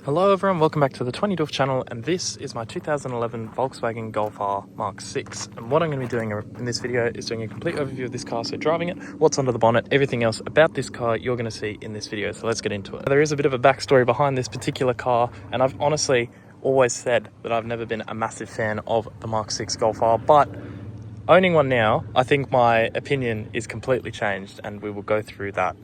Hello everyone, welcome back to the 2012 channel, and this is my 2011 Volkswagen Golf R Mk6. And what I'm going to be doing in this video is doing a complete overview of this car, so driving it, what's under the bonnet, everything else about this car you're going to see in this video, so let's get into it. There is a bit of a backstory behind this particular car, and I've honestly always said that I've never been a massive fan of the Mk6 Golf R, but owning one now, I think my opinion is completely changed, and we will go through that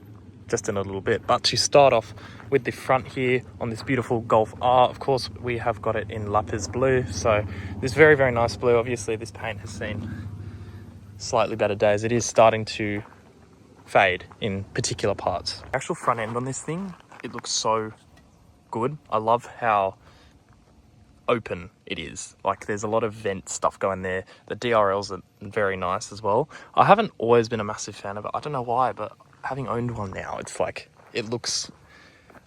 just in a little bit. But to start off with the front here on this beautiful Golf R, of course we have got it in lapis blue, so this very nice blue. Obviously this paint has seen slightly better days. It is starting to fade in particular parts. The actual front end on this thing, it looks so good. I love how open it is. Like, there's a lot of vent stuff going there. The DRLs are very nice as well. I haven't always been a massive fan of it. I don't know why, but having owned one now, it's like, it looks,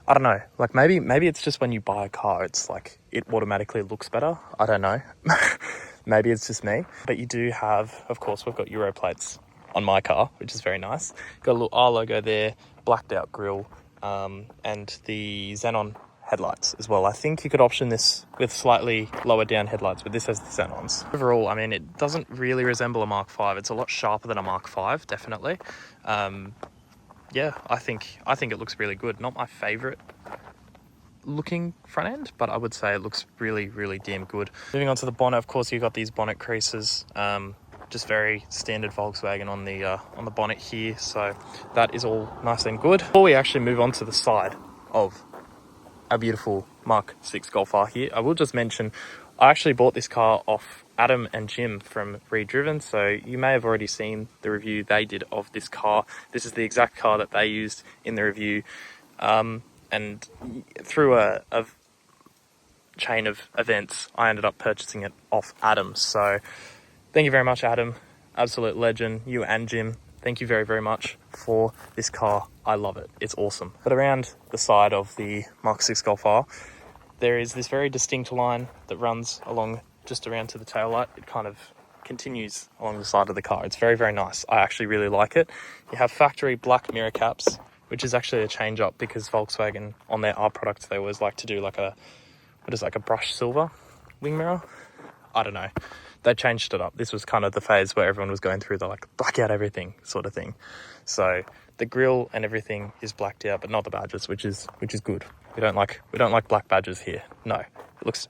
I don't know, like maybe it's just when you buy a car, it's like it automatically looks better. I don't know. Maybe it's just me. But you do have, of course, we've got Euro plates on my car, which is very nice. Got a little R logo there, blacked out grille, and the Xenon headlights as well. I think you could option this with slightly lower down headlights, but this has the Xenons. Overall, I mean, it doesn't really resemble a Mark 5. It's a lot sharper than a Mark 5, definitely. Yeah, I think it looks really good. Not my favorite looking front end, but I would say it looks really damn good. Moving on to the bonnet, of course, you've got these bonnet creases, just very standard Volkswagen on the bonnet here, so that is all nice and good. Before we actually move on to the side of a beautiful Mk6 Golf R here, I will just mention I actually bought this car off Adam and Jim from Redriven, so you may have already seen the review they did of this car. This is the exact car that they used in the review, and through a chain of events, I ended up purchasing it off Adam. So thank you very much, Adam, absolute legend. You and Jim, thank you very much for this car. I love it, it's awesome. But around the side of the Mk6 Golf R, there is this very distinct line that runs along just around to the tail light. It kind of continues along the side of the car. It's very nice. I actually really like it. You have factory black mirror caps, which is actually a change up because Volkswagen on their R products, they always like to do like a brush silver wing mirror. I don't know. They changed it up. This was kind of the phase where everyone was going through the like black out everything sort of thing. So the grille and everything is blacked out, but not the badges, which is good. We don't like black badges here. No, it's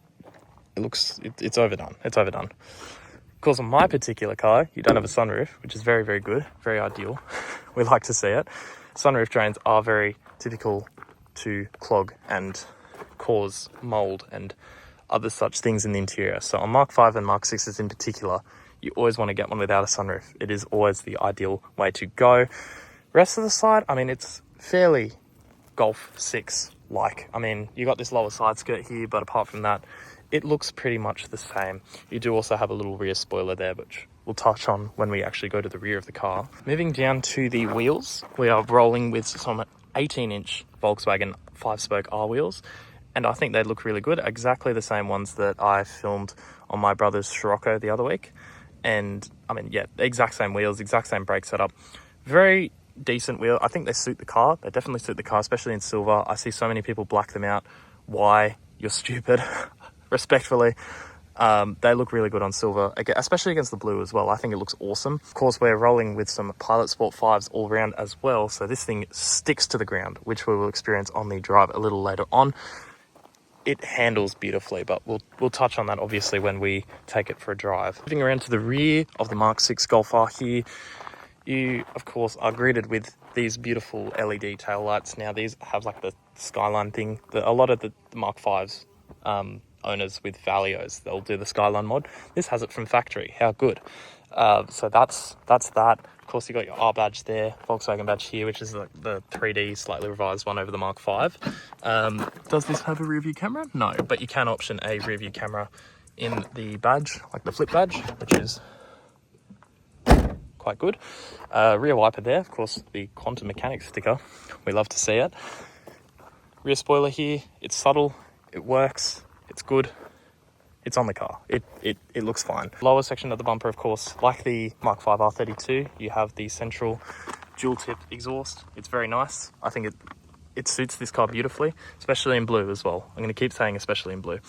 overdone. It's overdone. Of course, on my particular car, you don't have a sunroof, which is very good, very ideal. We like to see it. Sunroof drains are very typical to clog and cause mold and other such things in the interior. So on Mark 5 and Mark 6s in particular, you always want to get one without a sunroof. It is always the ideal way to go. Rest of the side, I mean, it's fairly Golf 6-like. I mean, you got this lower side skirt here, but apart from that, it looks pretty much the same. You do also have a little rear spoiler there, which we'll touch on when we actually go to the rear of the car. Moving down to the wheels, we are rolling with some 18-inch Volkswagen 5-spoke R wheels, and I think they look really good. Exactly the same ones that I filmed on my brother's Scirocco the other week. And I mean, yeah, exact same wheels, exact same brake setup. Very decent wheel. I think they suit the car. They definitely suit the car, especially in silver. I see so many people black them out. Why? You're stupid. Respectfully. They look really good on silver, especially against the blue as well. I think it looks awesome. Of course, we're rolling with some Pilot Sport 5s all round as well, so this thing sticks to the ground, which we will experience on the drive a little later on. It handles beautifully, but we'll touch on that obviously when we take it for a drive. Moving around to the rear of the Mk6 Golf R here, you of course are greeted with these beautiful LED tail lights. Now these have like the skyline thing. A lot of the Mark 5s owners with Valios, they'll do the skyline mod. This has it from factory. How good. So that's that. Of course, you got your R badge there, Volkswagen badge here, which is the 3D slightly revised one over the Mark 5. Does this have a rear view camera? No, but you can option a rear view camera in the badge, like the flip badge, which is quite good. Rear wiper there, of course, the quantum mechanics sticker. We love to see it. Rear spoiler here, it's subtle, it works, it's good. It's on the car. It looks fine. Lower section of the bumper, of course, like the Mark 5 R32, you have the central dual tip exhaust. It's very nice. I think it suits this car beautifully, especially in blue as well. I'm going to keep saying especially in blue.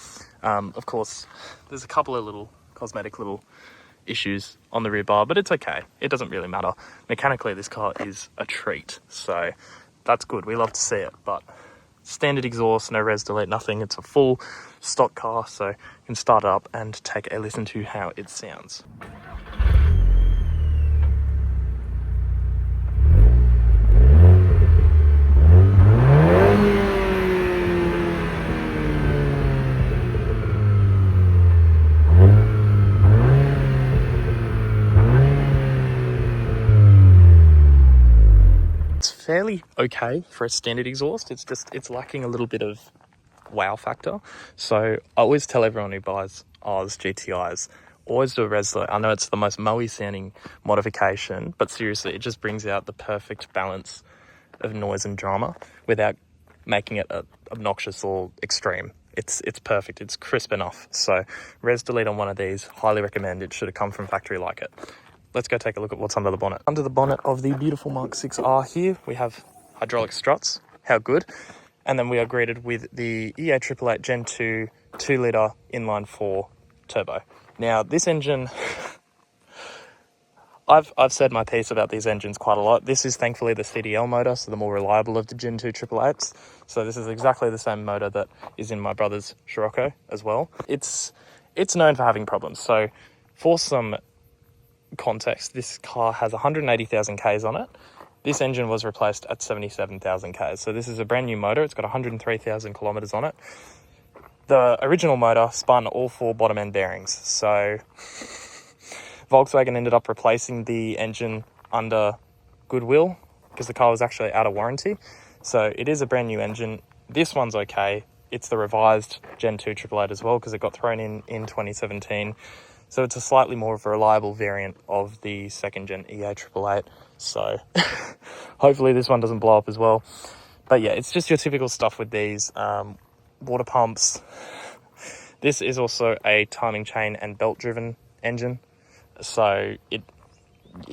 Of course, there's a couple of little cosmetic little issues on the rear bar, but it's okay. It doesn't really matter. Mechanically, this car is a treat, so that's good. We love to see it, but standard exhaust, no res delete, nothing. It's a full stock car, so you can start it up and take a listen to how it sounds. Fairly okay for a standard exhaust. It's lacking a little bit of wow factor. So I always tell everyone who buys Oz GTIs, always do a res delete. I know it's the most mowy sounding modification, but seriously, it just brings out the perfect balance of noise and drama without making it obnoxious or extreme. It's perfect. It's crisp enough. So res delete on one of these, highly recommend. It should have come from factory like it. Let's go take a look at what's under the bonnet. Under the bonnet of the beautiful Mk6R here, we have hydraulic struts. How good. And then we are greeted with the EA888 Gen 2 2-litre inline 4 turbo. Now, this engine, I've said my piece about these engines quite a lot. This is thankfully the CDL motor, so the more reliable of the Gen 2 888s. So this is exactly the same motor that is in my brother's Scirocco as well. It's known for having problems. So for some context, this car has 180,000 Ks on it. This engine was replaced at 77,000 Ks. So this is a brand new motor. It's got 103,000 kilometers on it. The original motor spun all 4 bottom end bearings. So Volkswagen ended up replacing the engine under goodwill because the car was actually out of warranty. So it is a brand new engine. This one's okay. It's the revised Gen 2 888 as well because it got thrown in 2017. So it's a slightly more of a reliable variant of the second gen EA888. So hopefully this one doesn't blow up as well. But yeah, it's just your typical stuff with these. Water pumps. This is also a timing chain and belt driven engine. So it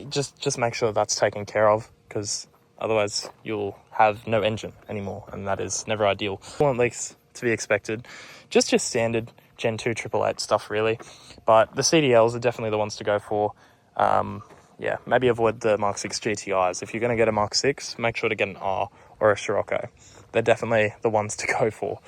just make sure that's taken care of because otherwise you'll have no engine anymore. And that is never ideal. Coolant leaks to be expected. Just your standard Gen 2 888 stuff really, but the CDLs are definitely the ones to go for. Yeah, maybe avoid the Mk6 GTIs. If you're going to get a Mk6, make sure to get an R or a Scirocco. They're definitely the ones to go for.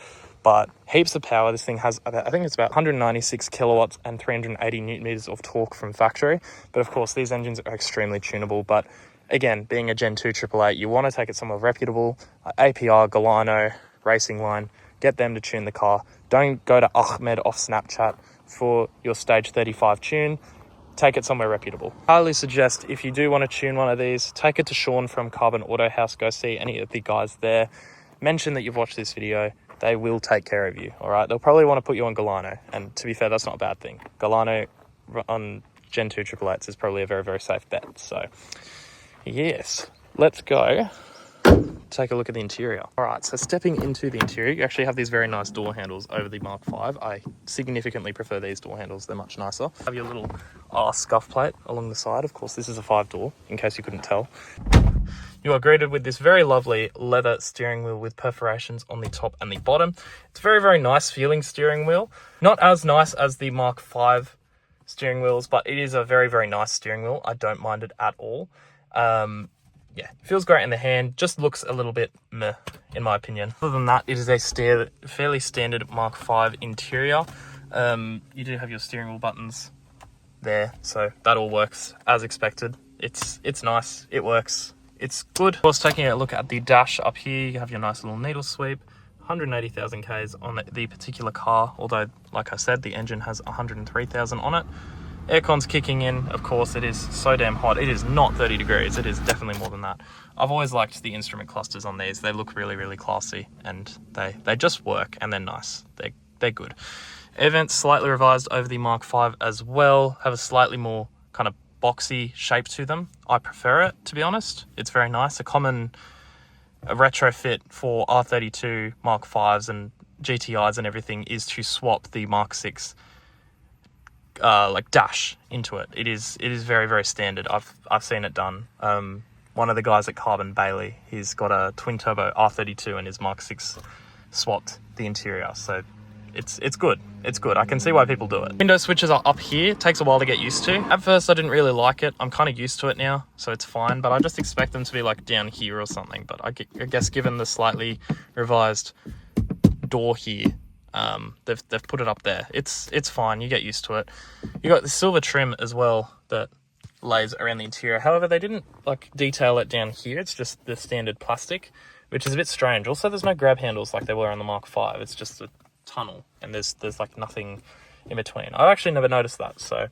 But heaps of power. This thing has, I think it's about 196 kilowatts and 380 newton meters of torque from factory. But of course, these engines are extremely tunable. But again, being a Gen 2 888, you want to take it somewhere reputable. APR, Galano, Racing Line. Get them to tune the car. Don't go to Ahmed off Snapchat for your stage 35 tune. Take it somewhere reputable. Highly suggest if you do want to tune one of these, take it to Sean from Carbon Auto House. Go see any of the guys there. Mention that you've watched this video. They will take care of you, all right? They'll probably want to put you on Galano. And to be fair, that's not a bad thing. Galano on Gen 2 888s is probably a very, very safe bet. So, yes, let's go take a look at the interior. All right, so stepping into the interior, you actually have these very nice door handles over the Mark 5. I significantly prefer these door handles. They're much nicer. Have your little scuff plate along the side. Of course, this is a 5-door, in case you couldn't tell. You are greeted with this very lovely leather steering wheel with perforations on the top and the bottom. It's a very, very nice feeling steering wheel. Not as nice as the Mark 5 steering wheels, but it is a very, very nice steering wheel. I don't mind it at all. Yeah, feels great in the hand, just looks a little bit meh, in my opinion. Other than that, it is a fairly standard Mark 5 interior. You do have your steering wheel buttons there, so that all works as expected. It's nice, it works, it's good. Of course, taking a look at the dash up here, you have your nice little needle sweep. 180,000 Ks on the particular car, although, like I said, the engine has 103,000 on it. Aircon's kicking in. Of course, it is so damn hot. It is not 30 degrees. It is definitely more than that. I've always liked the instrument clusters on these. They look really, really classy, and they just work, and they're nice. They're good. Air vents slightly revised over the Mark 5 as well. Have a slightly more kind of boxy shape to them. I prefer it, to be honest. It's very nice. A common retrofit for R32 Mark 5s and GTIs and everything is to swap the Mark 6 like dash into it. It is very, very standard. I've seen it done. one of the guys at Carbon, Bailey. He's got a twin turbo R32 and his Mk6 swapped the interior. So it's good. It's good. I can see why people do it. Window switches are up here. It takes a while to get used to. At first, I didn't really like it. I'm kind of used to it now, so it's fine. But I just expect them to be like down here or something. But I guess given the slightly revised door here, they've put it up there. It's fine. You get used to it. You got the silver trim as well that lays around the interior. However, they didn't like detail it down here. It's just the standard plastic, which is a bit strange. Also, there's no grab handles like they were on the Mk5. It's just a tunnel, and there's like nothing in between. I've actually never noticed that, so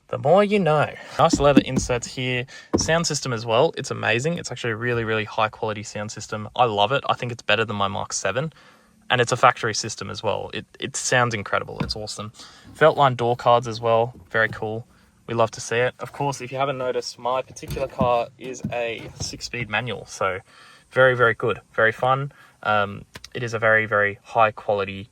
the more you know. Nice leather inserts here. Sound system as well. It's amazing. It's actually a really, really high quality sound system. I love it. I think it's better than my Mk7. And it's a factory system as well. It sounds incredible. It's awesome. Feltline door cards as well. Very cool. We love to see it. Of course, if you haven't noticed, my particular car is a 6-speed manual. So very, very good. Very fun. It is a very, very high quality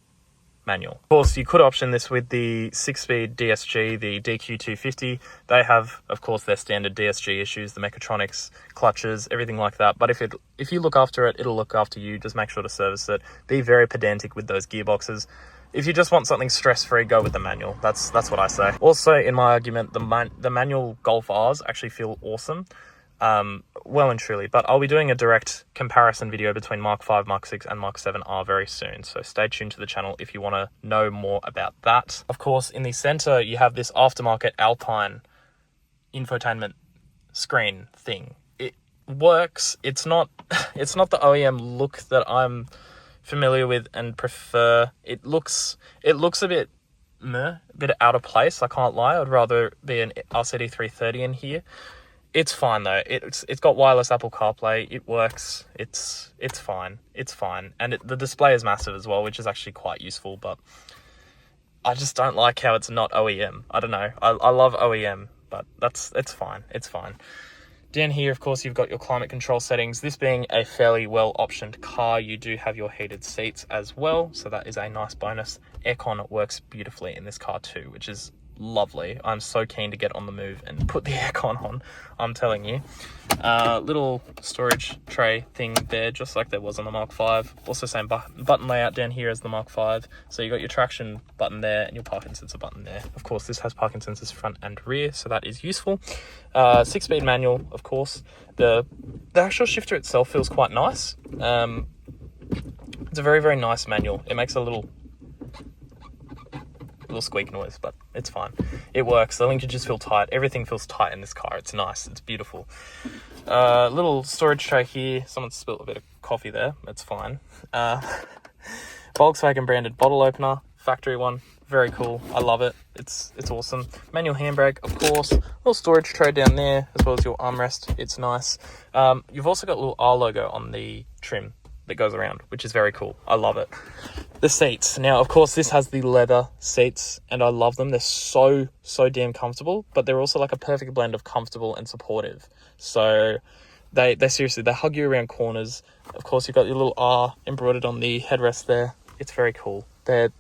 manual. Of course, you could option this with the 6-speed DSG, the DQ250. They have, of course, their standard DSG issues, the mechatronics, clutches, everything like that. But if you look after it, it'll look after you. Just make sure to service it. Be very pedantic with those gearboxes. If you just want something stress-free, go with the manual. That's what I say. Also, in my argument, the manual Golf Rs actually feel awesome. Well and truly, but I'll be doing a direct comparison video between Mk5, Mk6 and Mk7R very soon, so stay tuned to the channel if you want to know more about that. Of course, in the center you have this aftermarket Alpine infotainment screen thing. It works. It's not the OEM look that I'm familiar with and prefer. It looks a bit out of place, I can't lie. I'd rather be an RCD 330 in here. It's fine though. It's got wireless Apple CarPlay. It works. It's fine. It's fine. And the display is massive as well, which is actually quite useful. But I just don't like how it's not OEM. I don't know. I love OEM, but it's fine. It's fine. Down here, of course, you've got your climate control settings. This being a fairly well optioned car, you do have your heated seats as well. So that is a nice bonus. Aircon works beautifully in this car too, which is lovely. I'm so keen to get on the move and put the aircon on, I'm telling you. Little storage tray thing there, just like there was on the Mk5. Also same button layout down here as the Mk5. So you got your traction button there and your parking sensor button there. Of course, this has parking sensors front and rear, so that is useful. 6-speed manual, of course. The actual shifter itself feels quite nice. It's a very, very nice manual. It makes a little squeak noise, but it's fine. It works. The linkages feel tight. Everything feels tight in this car. It's nice. It's beautiful. Little storage tray here. Someone spilled a bit of coffee there. It's fine. Volkswagen branded bottle opener. Factory one. Very cool. I love it. It's awesome. Manual handbrake, of course. Little storage tray down there, as well as your armrest. It's nice. You've also got a little R logo on the trim that goes around, which is very cool. I love it. The seats. Now, of course, this has the leather seats, and I love them. They're so damn comfortable, but they're also like a perfect blend of comfortable and supportive. So they seriously, they hug you around corners. Of course, you've got your little R embroidered on the headrest there. It's very cool. They're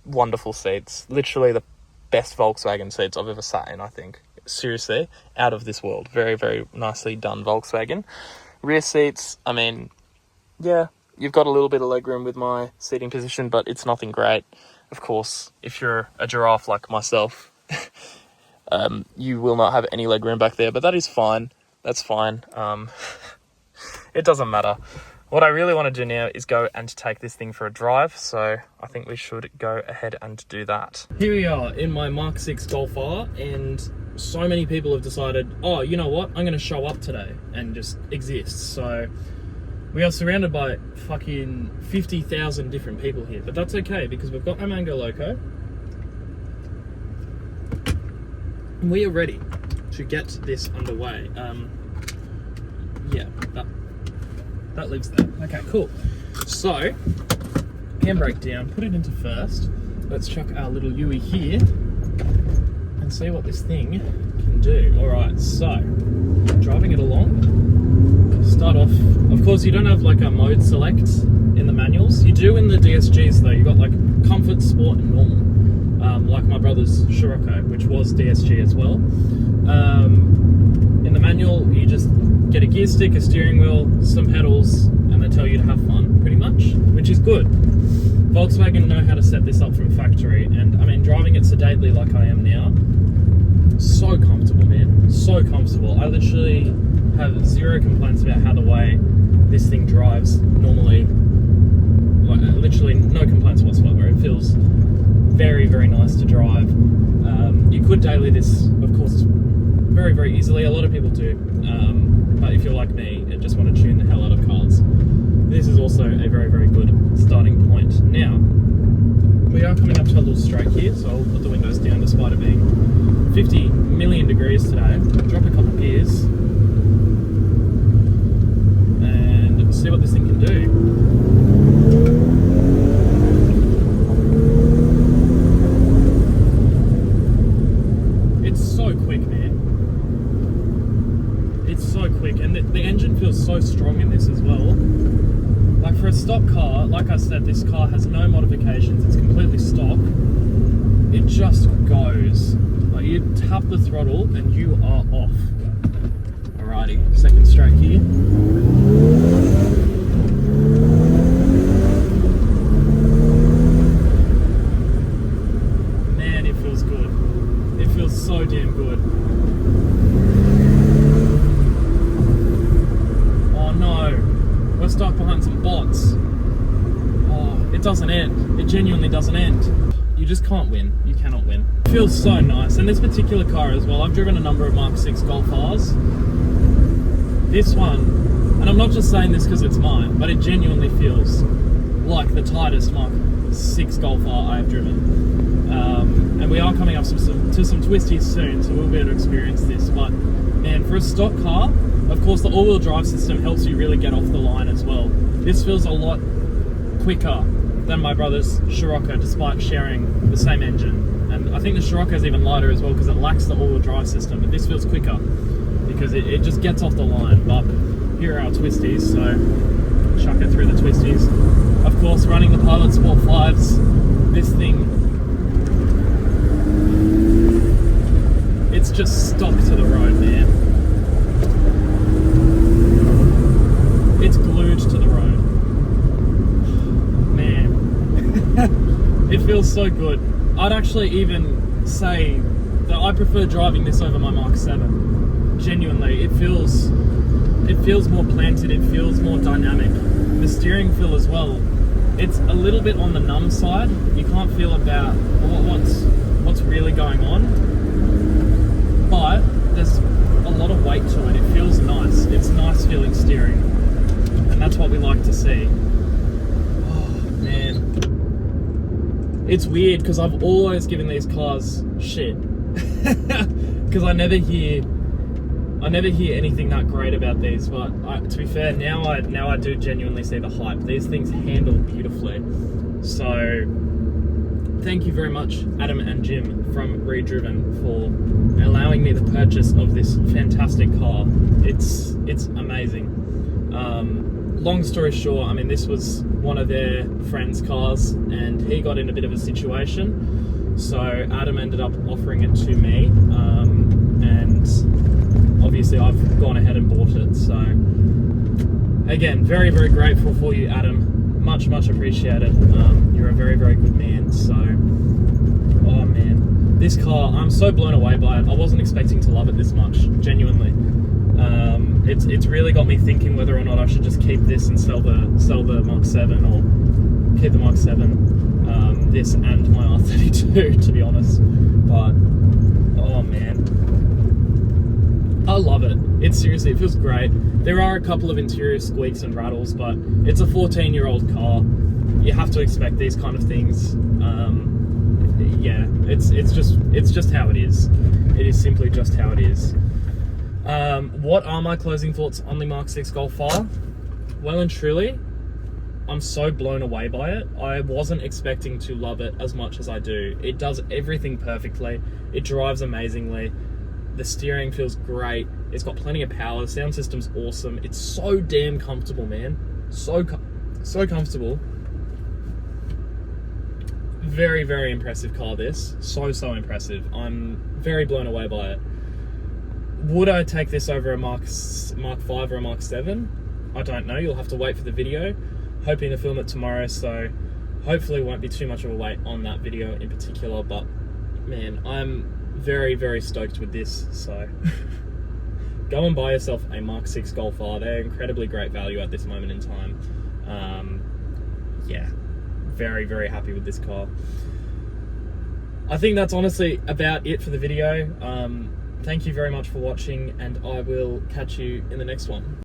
wonderful seats. Literally the best Volkswagen seats I've ever sat in, I think. Seriously, out of this world. Very, very nicely done, Volkswagen. Rear seats, I mean, yeah, you've got a little bit of legroom with my seating position, but it's nothing great. Of course, if you're a giraffe like myself, you will not have any legroom back there, but that is fine. That's fine. It doesn't matter. What I really want to do now is go and take this thing for a drive, so I think we should go ahead and do that. Here we are in my Mk6 Golf R, and so many people have decided, oh, you know what, I'm going to show up today and just exist. So we are surrounded by fucking 50,000 different people here, but that's okay because we've got my Mango Loco. And we are ready to get this underway. Yeah, that lives there. Okay, cool. So, handbrake down, put it into first. Let's chuck our little Yui here and see what this thing can do. Alright, so, driving it along. Start off, of course you don't have like a mode select in the manuals. You do in the DSGs though. You've got like comfort, sport and normal. Like my brother's Scirocco, which was DSG as well. In the manual, you just get a gear stick, a steering wheel, some pedals, and they tell you to have fun, pretty much, which is good. Volkswagen know how to set this up from factory, and I mean, driving it sedately like I am now, so comfortable, man, so comfortable. I literally have zero complaints about how the way this thing drives normally. Like, literally no complaints whatsoever. It feels very, very nice to drive. You could daily this, of course, very, very easily. A lot of people do, but if you're like me and just want to tune the hell out of cars, this is also a very, very good starting point. Now, we are coming up to a little straight here, so I'll put the windows down despite it being 50 million degrees today. Drop a couple gears and see what this thing can do. The engine feels so strong in this as well. Like, for a stock car, like I said, this car has no modifications, it's completely stock. It just goes. Like, you tap the throttle and you are off. Alrighty, second straight here. Man, it feels good. It feels so damn good. We're stuck behind some bots. Oh, it doesn't end. It genuinely doesn't end. You just can't win. You cannot win. It feels so nice. And this particular car as well, I've driven a number of Mk6 Golf Rs. This one, and I'm not just saying this because it's mine, but it genuinely feels like the tightest Mk6 Golf R I've driven. And we are coming up to some twisties soon, so we'll be able to experience this. But man, for a stock car, of course, the all-wheel drive system helps you really get off the line as well. This feels a lot quicker than my brother's Scirocco, despite sharing the same engine. And I think the Scirocco is even lighter as well because it lacks the all-wheel drive system. But this feels quicker because it just gets off the line. But here are our twisties, so chuck it through the twisties. Of course, running the Pilot Sport 5s, this thing, it's just stock to the road, man. It's glued to the road. Man. It feels so good. I'd actually even say that I prefer driving this over my Mk7. Genuinely, it feels more planted, it feels more dynamic. The steering feel as well, it's a little bit on the numb side. You can't feel about what's really going on. But there's a lot of weight to it. It feels nice. It's nice feeling steering. And that's what we like to see. Oh, man. It's weird because I've always given these cars shit. Because I never hear anything that great about these, but to be fair, now I do genuinely see the hype. These things handle beautifully. So thank you very much, Adam and Jim from Redriven, for allowing me the purchase of this fantastic car. It's amazing. Long story short, I mean, this was one of their friends' cars and he got in a bit of a situation. So Adam ended up offering it to me, and obviously I've gone ahead and bought it. So again, very, very grateful for you, Adam. Much, much appreciated. You're a very, very good man. So, oh man, this car, I'm so blown away by it. I wasn't expecting to love it this much, genuinely. It's really got me thinking whether or not I should just keep this and sell the Mk7, or keep the Mk7, this and my R32, to be honest. But oh man, I love it. It feels great. There are a couple of interior squeaks and rattles, but it's a 14-year-old car. You have to expect these kind of things. Yeah, it's just how it is. It is simply just how it is. What are my closing thoughts on the Mk6 Golf R? Well and truly, I'm so blown away by it. I wasn't expecting to love it as much as I do. It does everything perfectly. It drives amazingly. The steering feels great. It's got plenty of power. The sound system's awesome. It's so damn comfortable, man. So comfortable. Very, very impressive car, this. So impressive. I'm very blown away by it. Would I take this over a Mark 5 or a Mark 7? I don't know. You'll have to wait for the video. Hoping to film it tomorrow, so hopefully it won't be too much of a wait on that video in particular, but man, I'm very, very stoked with this, so go and buy yourself a Mark 6 Golf R. They're incredibly great value at this moment in time. Yeah, very, very happy with this car. I think that's honestly about it for the video. Thank you very much for watching, and I will catch you in the next one.